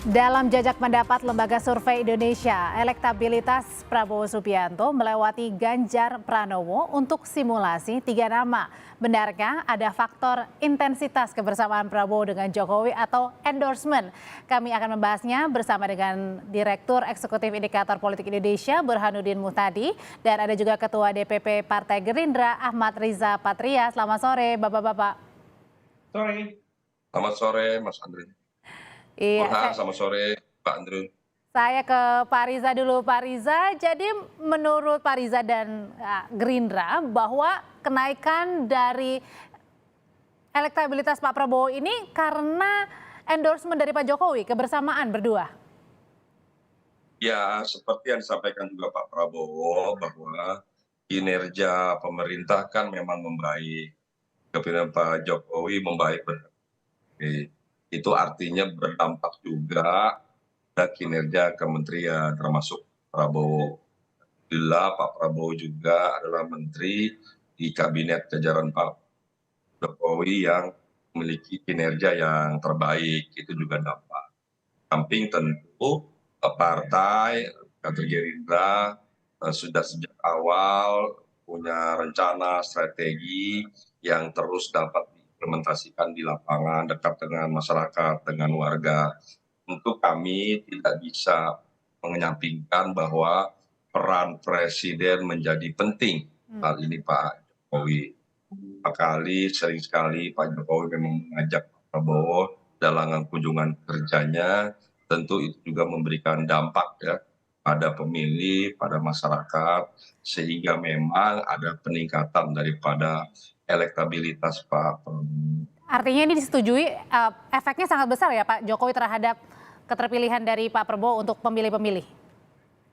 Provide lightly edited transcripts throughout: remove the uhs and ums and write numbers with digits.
Dalam jajak pendapat Lembaga Survei Indonesia, elektabilitas Prabowo Subianto melewati Ganjar Pranowo untuk simulasi 3 nama. Benarkah ada faktor intensitas kebersamaan Prabowo dengan Jokowi atau endorsement? Kami akan membahasnya bersama dengan Direktur Eksekutif Indikator Politik Indonesia Burhanuddin Muhtadi dan ada juga Ketua DPP Partai Gerindra Ahmad Riza Patria. Selamat sore Bapak-Bapak. Sore. Selamat sore Mas Andri. Iya, Selamat sore Pak Andri. Saya ke Pak Riza dulu. Pak Riza, jadi menurut Pak Riza dan Gerindra bahwa kenaikan dari elektabilitas Pak Prabowo ini karena endorsement dari Pak Jokowi, kebersamaan berdua. Ya, seperti yang disampaikan juga Pak Prabowo bahwa kinerja pemerintah kan memang membaik. Kepemimpinan Pak Jokowi membaik benar. Itu artinya berdampak juga pada kinerja kementerian termasuk Prabowo. Bila Pak Prabowo juga adalah menteri di kabinet jajaran Pak Jokowi yang memiliki kinerja yang terbaik, itu juga dampak. Samping tentu partai kader Gerindra sudah sejak awal punya rencana strategi yang terus dapat diimplementasikan di lapangan dekat dengan masyarakat, dengan warga. Tentu kami tidak bisa menyampingkan bahwa peran presiden menjadi penting. Hal ini Pak Jokowi. Sering sekali Pak Jokowi memang mengajak Pak Prabowo dalam kunjungan kerjanya, tentu itu juga memberikan dampak ya pada pemilih, pada masyarakat, sehingga memang ada peningkatan daripada elektabilitas Pak Prabowo. Artinya ini disetujui, efeknya sangat besar ya Pak Jokowi terhadap keterpilihan dari Pak Prabowo untuk pemilih-pemilih.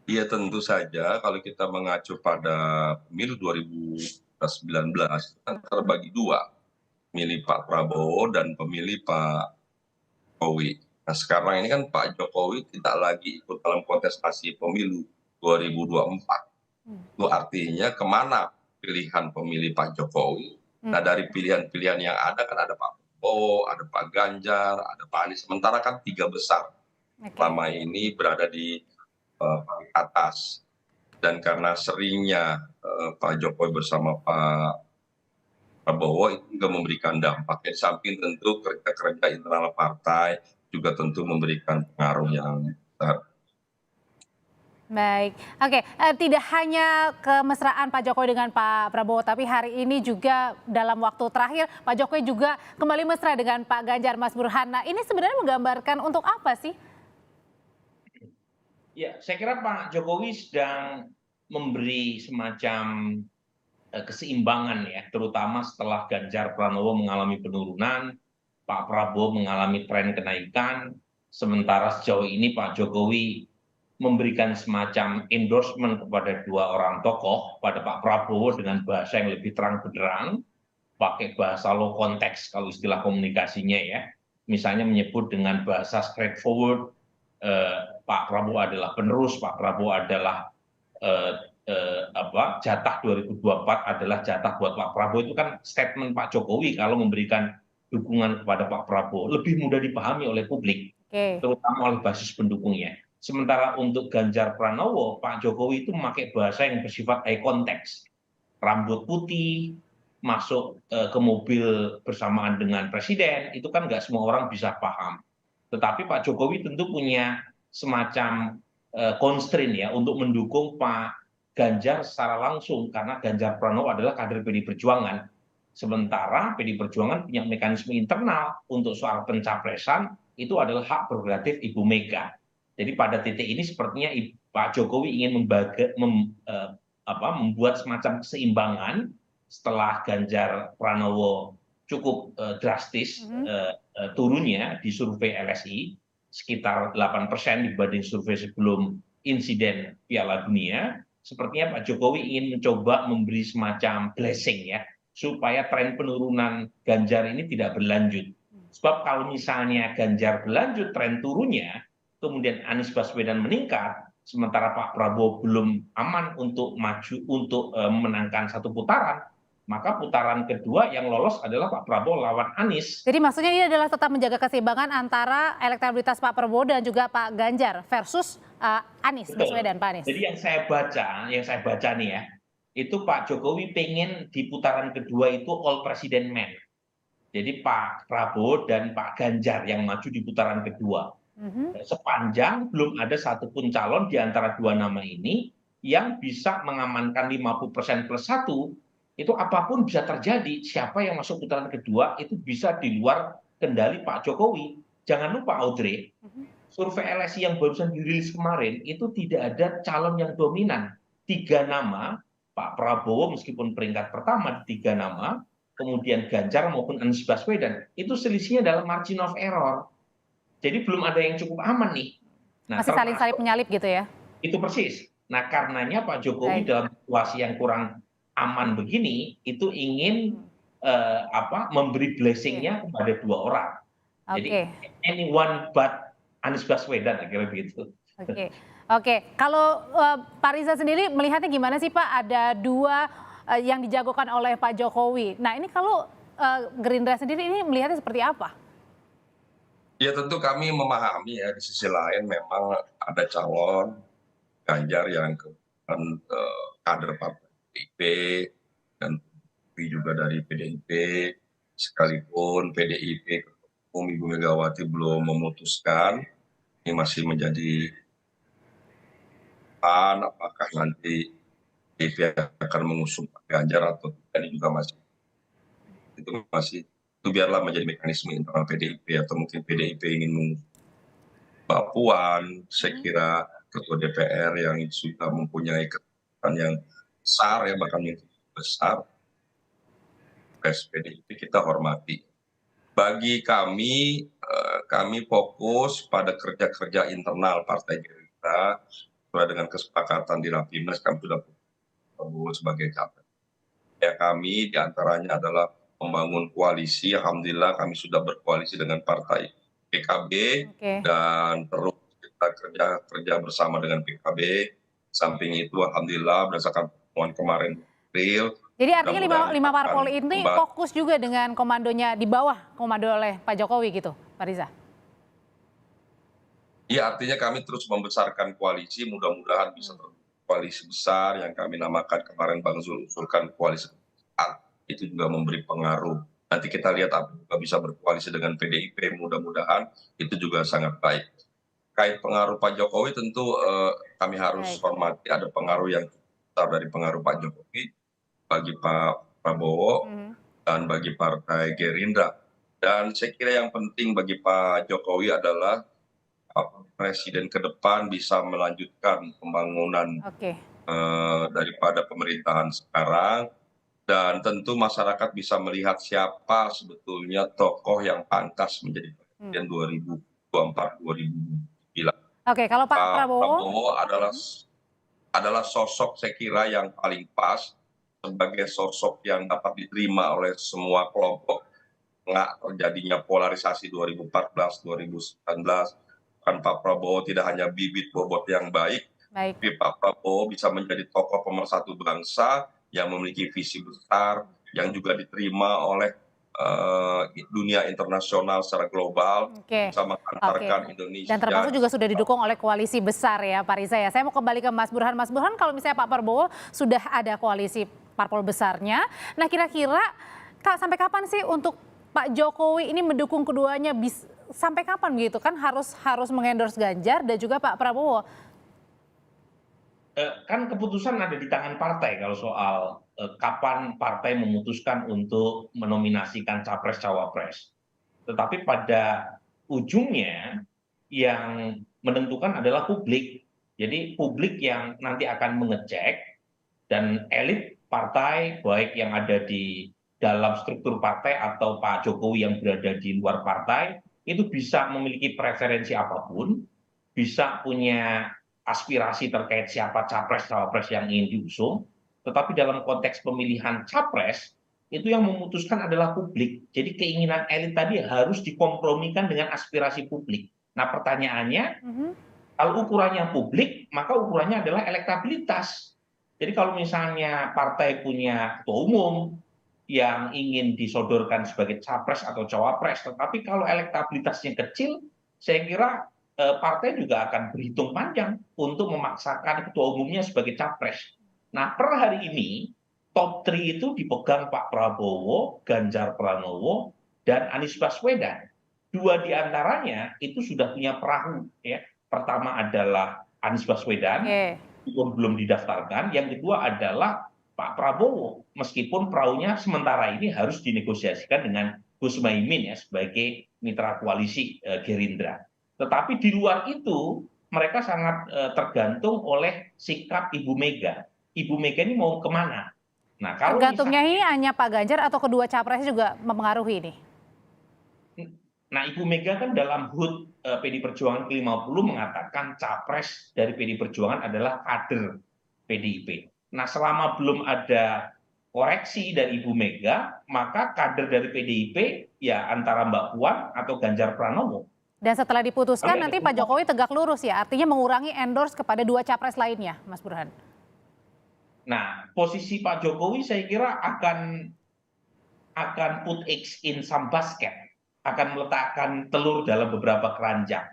Iya tentu saja kalau kita mengacu pada pemilu 2019 kan terbagi dua, milih Pak Prabowo dan pemilih Pak Jokowi. Nah sekarang ini kan Pak Jokowi tidak lagi ikut dalam kontestasi pemilu 2024. Itu artinya kemana pilihan pemilih Pak Jokowi. Nah dari pilihan-pilihan yang ada kan ada Pak Prabowo, ada Pak Ganjar, ada Pak Anies. Sementara kan 3 besar selama ini berada di paling atas. Dan karena seringnya Pak Jokowi bersama Pak Prabowo itu juga memberikan dampak. Di samping tentu kerja-kerja internal partai juga tentu memberikan pengaruh yang besar. Baik, oke. Tidak hanya kemesraan Pak Jokowi dengan Pak Prabowo, tapi hari ini juga dalam waktu terakhir Pak Jokowi juga kembali mesra dengan Pak Ganjar, Mas Burhan. Nah, ini sebenarnya menggambarkan untuk apa sih? Ya, saya kira Pak Jokowi sedang memberi semacam keseimbangan ya, terutama setelah Ganjar Pranowo mengalami penurunan, Pak Prabowo mengalami tren kenaikan, sementara sejauh ini Pak Jokowi memberikan semacam endorsement kepada dua orang tokoh, pada Pak Prabowo dengan bahasa yang lebih terang benderang, pakai bahasa low konteks kalau istilah komunikasinya ya, misalnya menyebut dengan bahasa straightforward, Pak Prabowo adalah penerus, Pak Prabowo adalah jatah 2024 adalah jatah buat Pak Prabowo. Itu kan statement Pak Jokowi kalau memberikan dukungan kepada Pak Prabowo lebih mudah dipahami oleh publik, terutama oleh basis pendukungnya. Sementara untuk Ganjar Pranowo, Pak Jokowi itu memakai bahasa yang bersifat high context, rambut putih, masuk ke mobil bersamaan dengan presiden, itu kan nggak semua orang bisa paham. Tetapi Pak Jokowi tentu punya semacam constraint ya untuk mendukung Pak Ganjar secara langsung, karena Ganjar Pranowo adalah kader PDI Perjuangan. Sementara PDI Perjuangan punya mekanisme internal untuk soal pencapresan, itu adalah hak prerogatif Ibu Mega. Jadi pada titik ini sepertinya Pak Jokowi ingin membuat semacam keseimbangan setelah Ganjar Pranowo cukup drastis turunnya di survei LSI, sekitar 8% dibanding survei sebelum insiden Piala Dunia. Sepertinya Pak Jokowi ingin mencoba memberi semacam blessing ya, supaya tren penurunan Ganjar ini tidak berlanjut. Sebab kalau misalnya Ganjar berlanjut tren turunnya, kemudian Anies Baswedan meningkat, sementara Pak Prabowo belum aman untuk maju untuk memenangkan satu putaran, maka putaran kedua yang lolos adalah Pak Prabowo lawan Anies. Jadi maksudnya ini adalah tetap menjaga keseimbangan antara elektabilitas Pak Prabowo dan juga Pak Ganjar versus Anies Baswedan, Pak Anies. Jadi yang saya baca nih ya, itu Pak Jokowi pengen di putaran kedua itu all president man. Jadi Pak Prabowo dan Pak Ganjar yang maju di putaran kedua. Sepanjang belum ada satupun calon di antara dua nama ini yang bisa mengamankan 50% plus 1, itu apapun bisa terjadi. Siapa yang masuk putaran kedua itu bisa di luar kendali Pak Jokowi. Jangan lupa Audrey, survei LSI yang barusan dirilis kemarin itu tidak ada calon yang dominan. 3 nama, Pak Prabowo meskipun peringkat pertama di 3 nama, kemudian Ganjar maupun Anies Baswedan, itu selisihnya dalam margin of error. Jadi belum ada yang cukup aman nih. Nah, masih saling salip menyalip gitu ya? Itu persis. Nah, karenanya Pak Jokowi dalam situasi yang kurang aman begini, itu ingin memberi blessing-nya kepada 2 orang. Jadi anyone but Anies Baswedan, kira begitu. Oke. Kalau Pak Riza sendiri melihatnya gimana sih Pak? Ada 2 yang dijagokan oleh Pak Jokowi. Nah ini kalau Gerindra sendiri ini melihatnya seperti apa? Ya tentu kami memahami ya, di sisi lain memang ada calon Ganjar yang kader partai PDIP dan juga dari PDIP, sekalipun PDIP Ibu Megawati belum memutuskan, ini masih menjadi apakah nanti PDIP akan mengusung Ganjar atau tidak, ini juga masih itu biarlah menjadi mekanisme internal PDIP, atau mungkin PDIP ingin mengusung Mbak Puan. Saya kira Ketua DPR yang sudah mempunyai kekuatan yang besar ya, bahkan yang besar, PDIP kita hormati. Bagi kami, kami fokus pada kerja-kerja internal Partai Gerindra sesuai dengan kesepakatan di Rapimnas. Kami sudah Prabowo sebagai capres. Ya, kami diantaranya adalah membangun koalisi. Alhamdulillah kami sudah berkoalisi dengan Partai PKB, dan terus kita kerja bersama dengan PKB. Samping itu alhamdulillah berdasarkan pertemuan kemarin April. Jadi artinya 5 parpol ini fokus juga dengan komandonya di bawah komando oleh Pak Jokowi gitu, Pak Riza? Iya, artinya kami terus membesarkan koalisi, mudah-mudahan bisa koalisi besar yang kami namakan kemarin Bang Zul usulkan koalisi besar, itu juga memberi pengaruh. Nanti kita lihat apakah bisa berkoalisi dengan PDIP, mudah-mudahan itu juga sangat baik. Kait pengaruh Pak Jokowi tentu kami harus hormati, ada pengaruh yang besar dari pengaruh Pak Jokowi bagi Pak Prabowo dan bagi Partai Gerindra. Dan saya kira yang penting bagi Pak Jokowi adalah Presiden ke depan bisa melanjutkan pembangunan daripada pemerintahan sekarang, dan tentu masyarakat bisa melihat siapa sebetulnya tokoh yang pantas menjadi presiden 2024-2029. Kalau Pak Prabowo adalah sosok saya kira yang paling pas sebagai sosok yang dapat diterima oleh semua kelompok. Nggak terjadinya polarisasi 2014-2019. Kan Pak Prabowo tidak hanya bibit bobot yang baik, tapi Pak Prabowo bisa menjadi tokoh pemersatu bangsa yang memiliki visi besar, yang juga diterima oleh dunia internasional secara global, bisa mengantarkan Indonesia. Dan termasuk juga sudah didukung oleh koalisi besar ya Pak Riza ya. Saya mau kembali ke Mas Burhan. Mas Burhan, kalau misalnya Pak Prabowo sudah ada koalisi parpol besarnya, nah kira-kira sampai kapan sih untuk Pak Jokowi ini mendukung keduanya, sampai kapan gitu kan harus mengendorse Ganjar dan juga Pak Prabowo? Kan keputusan ada di tangan partai kalau soal kapan partai memutuskan untuk menominasikan capres-cawapres. Tetapi pada ujungnya yang menentukan adalah publik. Jadi publik yang nanti akan mengecek, dan elit partai baik yang ada di dalam struktur partai atau Pak Jokowi yang berada di luar partai itu bisa memiliki preferensi apapun, bisa punya aspirasi terkait siapa capres-cawapres yang ingin diusung, tetapi dalam konteks pemilihan capres itu yang memutuskan adalah publik. Jadi keinginan elit tadi harus dikompromikan dengan aspirasi publik. Nah pertanyaannya, kalau ukurannya publik, maka ukurannya adalah elektabilitas. Jadi kalau misalnya partai punya ketua umum, yang ingin disodorkan sebagai capres atau cawapres, tetapi kalau elektabilitasnya kecil, saya kira partai juga akan berhitung panjang untuk memaksakan ketua umumnya sebagai capres. Nah, per hari ini top 3 itu dipegang Pak Prabowo, Ganjar Pranowo, dan Anies Baswedan. Dua di antaranya itu sudah punya perahu, ya. Pertama adalah Anies Baswedan, meskipun belum didaftarkan. Yang kedua adalah Pak Prabowo, meskipun perahunya sementara ini harus dinegosiasikan dengan Gus Muhaimin ya sebagai mitra koalisi Gerindra. Tetapi di luar itu mereka sangat tergantung oleh sikap Ibu Mega. Ibu Mega ini mau kemana? Nah, kalau tergantungnya ini hanya Pak Ganjar atau kedua capres juga mempengaruhi ini? Nah, Ibu Mega kan dalam HUT PD Perjuangan ke-50 mengatakan capres dari PD Perjuangan adalah kader PDIP. Nah, selama belum ada koreksi dari Ibu Mega, maka kader dari PDIP ya antara Mbak Puan atau Ganjar Pranowo. Dan setelah diputuskan nanti Pak Jokowi tegak lurus ya, artinya mengurangi endorse kepada dua capres lainnya, Mas Burhan. Nah, posisi Pak Jokowi saya kira akan put eggs in some basket, akan meletakkan telur dalam beberapa keranjang.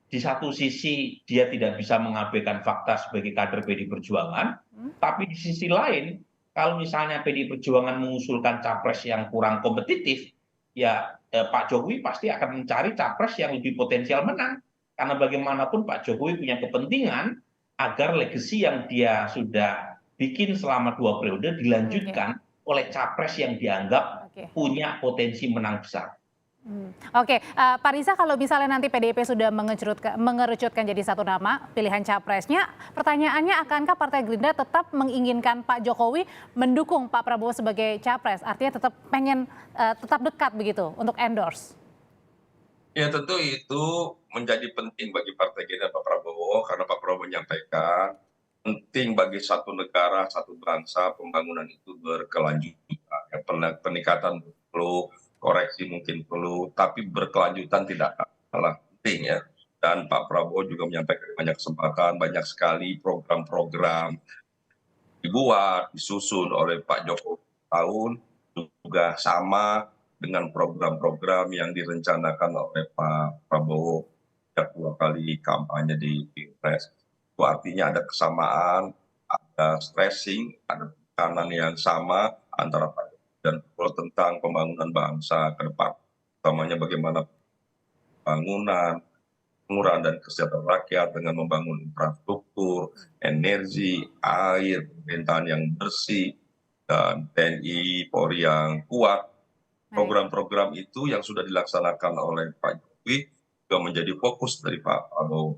Di satu sisi dia tidak bisa mengabaikan fakta sebagai kader PDI Perjuangan, tapi di sisi lain kalau misalnya PDI Perjuangan mengusulkan capres yang kurang kompetitif, ya Pak Jokowi pasti akan mencari capres yang lebih potensial menang. Karena bagaimanapun Pak Jokowi punya kepentingan agar legasi yang dia sudah bikin selama 2 periode dilanjutkan oleh capres yang dianggap punya potensi menang besar. Oke, Pak Riza, kalau misalnya nanti PDIP sudah mengerucutkan jadi satu nama pilihan capresnya, pertanyaannya akankah Partai Gerindra tetap menginginkan Pak Jokowi mendukung Pak Prabowo sebagai capres? Artinya tetap pengen tetap dekat begitu untuk endorse? Ya tentu itu menjadi penting bagi Partai Gerindra Pak Prabowo, karena Pak Prabowo menyampaikan penting bagi satu negara, satu bangsa, pembangunan itu berkelanjutan. Ya, peningkatan perlu, koreksi mungkin perlu, tapi berkelanjutan tidak kalah penting ya. Dan Pak Prabowo juga menyampaikan banyak kesempatan, banyak sekali program-program dibuat, disusun oleh Pak Jokowi tahun, juga sama dengan program-program yang direncanakan oleh Pak Prabowo sejak 2 kali kampanye di Pilpres. Itu artinya ada kesamaan, ada stressing, ada tekanan yang sama antara Pak Jokowi dan Prabowo tentang pembangunan bangsa ke depan. Utamanya bagaimana pembangunan, pengurahan dan kesejahteraan rakyat dengan membangun infrastruktur, energi, air, pemerintahan yang bersih, dan TNI, Polri yang kuat. Program-program itu yang sudah dilaksanakan oleh Pak Jokowi juga menjadi fokus dari Pak Prabowo.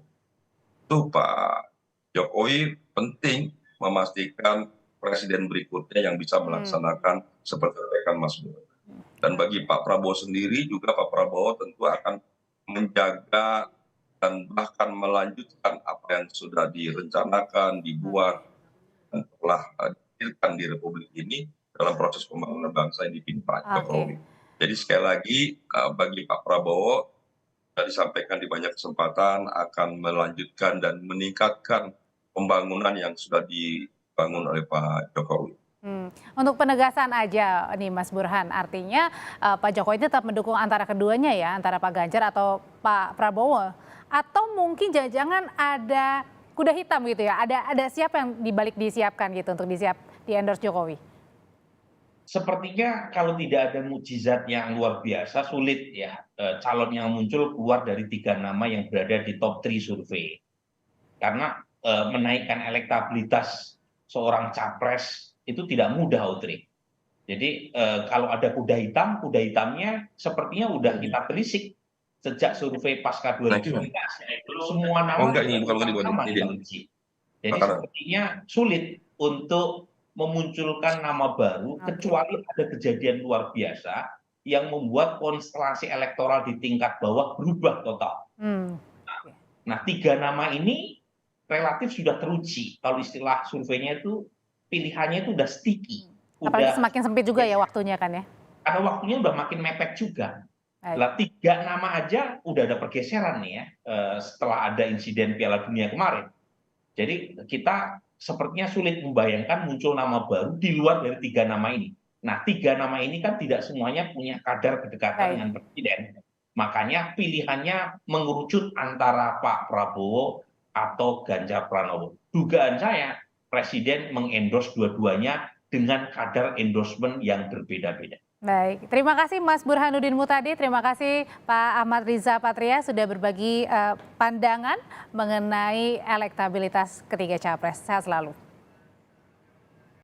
Itu Pak Jokowi penting memastikan presiden berikutnya yang bisa melaksanakan seperti yang Mas Burhan. Dan bagi Pak Prabowo sendiri juga Pak Prabowo tentu akan menjaga dan bahkan melanjutkan apa yang sudah direncanakan, dibuat, dan telah dihasilkan di Republik ini dalam proses pembangunan bangsa yang dipimpin Pak Jokowi. Jadi sekali lagi bagi Pak Prabowo sudah disampaikan di banyak kesempatan akan melanjutkan dan meningkatkan pembangunan yang sudah dibangun oleh Pak Jokowi. Untuk penegasan aja nih Mas Burhan, artinya Pak Jokowi tetap mendukung antara keduanya ya, antara Pak Ganjar atau Pak Prabowo, atau mungkin jangan ada kuda hitam gitu ya, ada siapa yang disiapkan gitu untuk di endorse Jokowi? Sepertinya kalau tidak ada mukjizat yang luar biasa, sulit ya calon yang muncul keluar dari 3 nama yang berada di top 3 survei. Karena menaikkan elektabilitas seorang capres itu tidak mudah, Audrey. Jadi kalau ada kuda hitamnya sepertinya udah kita telisik sejak survei pasca 2019. Semua nama diuji. Jadi sepertinya sulit untuk memunculkan nama baru kecuali ada kejadian luar biasa yang membuat konstelasi elektoral di tingkat bawah berubah total. Nah, 3 nama ini relatif sudah teruji. Kalau istilah surveinya itu pilihannya itu udah sticky. Apalagi semakin sempit juga ya waktunya kan ya? Karena waktunya udah makin mepet juga. Lah 3 nama aja udah ada pergeseran nih ya setelah ada insiden Piala Dunia kemarin. Jadi kita sepertinya sulit membayangkan muncul nama baru di luar dari 3 nama ini. Nah, 3 nama ini kan tidak semuanya punya kadar kedekatan dengan presiden. Makanya pilihannya mengerucut antara Pak Prabowo atau Ganjar Pranowo. Dugaan saya presiden mengendorse dua-duanya dengan kadar endorsement yang berbeda-beda. Baik, terima kasih Mas Burhanuddin Muhtadi, terima kasih Pak Ahmad Riza Patria sudah berbagi pandangan mengenai elektabilitas ketiga capres. Sehat selalu.